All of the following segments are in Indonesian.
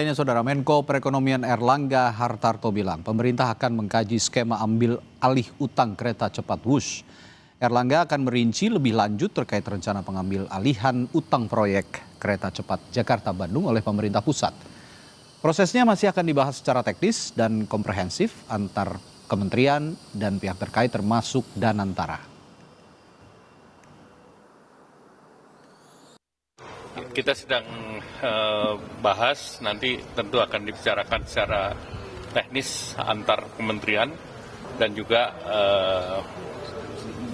Saudara Menko Perekonomian Erlangga Hartarto bilang pemerintah akan mengkaji skema ambil alih utang kereta cepat Wush. Erlangga akan merinci lebih lanjut terkait rencana pengambil alihan utang proyek kereta cepat Jakarta-Bandung oleh pemerintah pusat. Prosesnya masih akan dibahas secara teknis dan komprehensif antar kementerian dan pihak terkait termasuk Danantara. Kita sedang bahas, nanti tentu akan dibicarakan secara teknis antar kementerian dan juga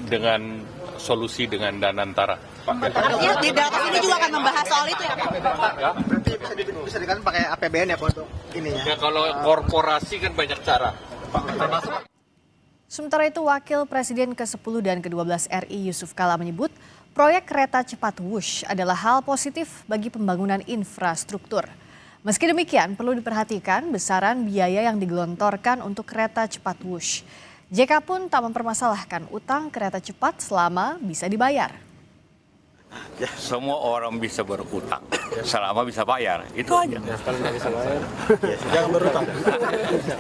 dengan solusi dengan Danantara. Artinya di dalam ini juga akan membahas soal itu ya Pak? Berarti bisa dikatakan pakai APBN ya Pak untuk ini ya? Ya kalau korporasi kan banyak cara. Sementara itu Wakil Presiden ke-10 dan ke-12 RI Yusuf Kala menyebut proyek kereta cepat Wush adalah hal positif bagi pembangunan infrastruktur. Meski demikian perlu diperhatikan besaran biaya yang digelontorkan untuk kereta cepat Wush. JK pun tak mempermasalahkan utang kereta cepat selama bisa dibayar. Ya, semua orang bisa berutang selama bisa bayar, itu aja. Kalau nggak bisa bayar, jangan berutang.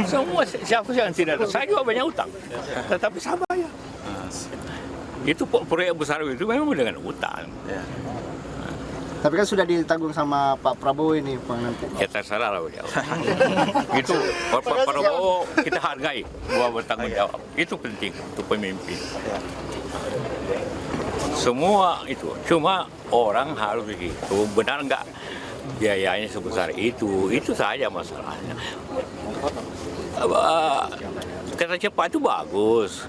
Semua siapa yang tidak, saya juga banyak utang, tetapi saya bayar. Itu proyek besar itu memang dengan utang. Ya. Tapi kan sudah ditanggung sama Pak Prabowo ini, Pak nanti. Ya terserah lah beliau. Itu Pak Prabowo kita hargai bahwa bertanggung jawab. Itu penting untuk pemimpin. Semua itu, cuma orang harus begitu, benar nggak biayanya sebesar itu saja masalahnya. Kereta cepat itu bagus,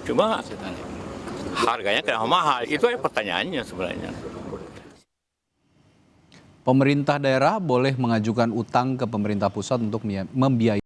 cuma harganya kenapa mahal, itu aja pertanyaannya sebenarnya. Pemerintah daerah boleh mengajukan utang ke pemerintah pusat untuk membiayai